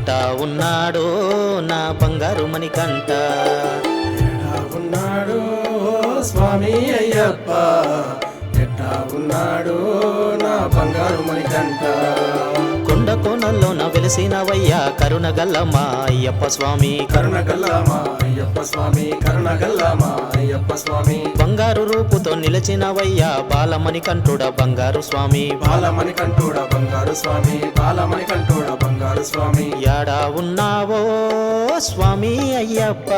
ఎట్టా ఉన్నాడో నా బంగారు మణికంఠ. ఎట్టా ఉన్నాడు స్వామి అయ్యప్ప, ఎట్టా ఉన్నాడు నా బంగారు మణికంఠ. కొండ కోణల్లోన వెలిసినవయ్యా కరుణగల్లమా అయ్యప్ప స్వామి. కరుణగల్లమా అయ్యప్ప స్వామి, కరుణగల్లమా అయ్యప్ప స్వామి. బంగారు రూపుతో నిలిచినవయ్యా బాలమణికంఠుడ బంగారు స్వామి. బాలమణికంఠుడ బంగారు స్వామి, బాలమణికంఠుడ బంగారు స్వామి. యాడా ఉన్నావో స్వామి అయ్యప్ప,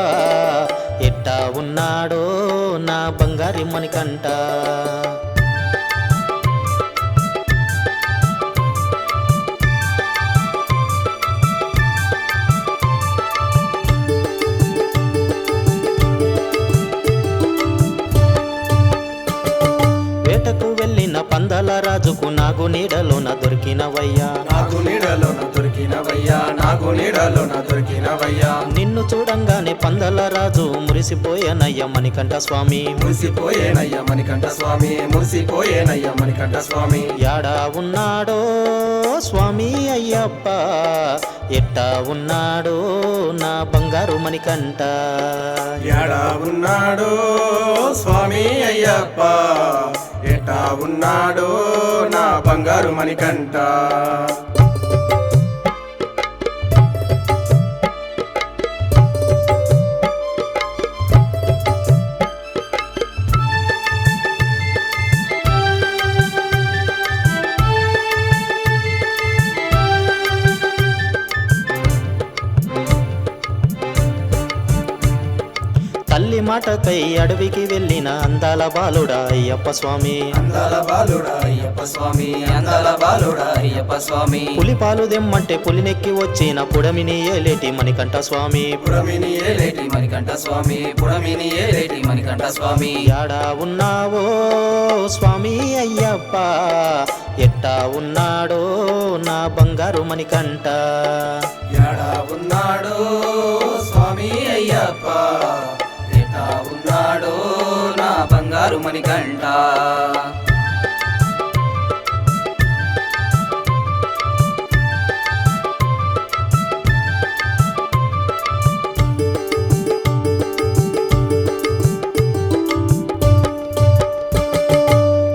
ఎట్టా ఉన్నాడో నా బంగారి మణికంఠ. వేటకు వెళ్ళిన పందల రాజుకు నాగు నీడలోన దొరికినవయ్యా. నాకు నీడలోన దొరికినవయ్యా, నాకు నీడలోన దొరికినవయ్యా. నిన్ను చూడంగానే పందల రాజు మురిసిపోయేనయ్య మణికంఠ స్వామి. మురిసిపోయేనయ్య మణికంఠ స్వామి, మురిసిపోయేనయ్య మణికంఠ స్వామి. యాడా ఉన్నాడో స్వామి అయ్యప్ప, ఎట్టా ఉన్నాడో నా బంగారు మణికంఠ. ఎడా ఉన్నాడు స్వామి అయ్యప్ప, ఎట్టా ఉన్నాడు నా బంగారు మణికంఠ. తల్లి మాటకై అడవికి వెళ్ళిన అందాల బాలుడా అయ్యప్ప స్వామి. అందాల బాలుడా అయ్యప్ప స్వామి, అందాల బాలుడా అయ్యప్ప స్వామి. పులిపాలు దెమ్మంటే పులినెక్కి వచ్చిన పుడమిని ఏలేటి మణికంఠ స్వామి. పుడమిని ఏలేటి మణికంఠ స్వామి, పుడమిని ఏలేటి మణికంఠ స్వామి. యాడా ఉన్నావో స్వామి అయ్యప్ప, ఎట్టా ఉన్నాడో నా బంగారు మణికంఠ. ఎడా ఉన్నాడు స్వామి అయ్యప్ప, ఎట్టా ఉన్నాడు నా బంగారు మణికంఠ.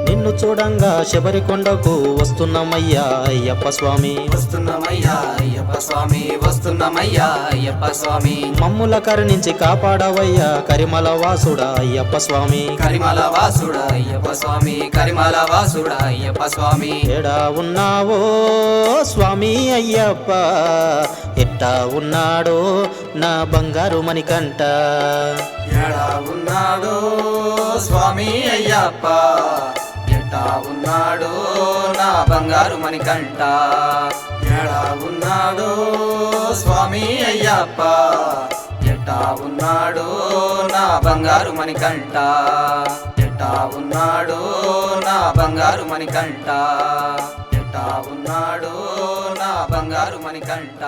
నిన్ను చూడంగా శబరికొండకు వస్తున్నామయ్యా అయ్యప్ప స్వామి. వస్తున్నామయ్యా అయ్యప్ప స్వామి, వస్తున్నామయ్యా అయ్యప్ప స్వామి. మమ్ముల కరుణించి కాపాడవయ్యా కరిమల వాసుడా అయ్యప్ప స్వామి. కరిమల వాసుడా అయ్యప్ప స్వామి, కరిమల వాసుడా అయ్యప్ప స్వామి. ఎడా ఉన్నావో స్వామి అయ్యప్ప, ఎట్టా ఉన్నాడో నా బంగారు మణికంఠ. ఎడా ఉన్నాడు స్వామి అయ్యప్ప, ఎట్టా ఉన్నాడు నా బంగారు మణికంఠ. ఎడా ఉన్నాడు స్వామి అయ్యప్ప, ఎట్టా ఉన్నాడు నా బంగారు మణికంఠ. ఎట్టా ఉన్నాడు నా బంగారు మణికంఠ. ఎట్టా ఉన్నాడు నా బంగారు మణికంఠ.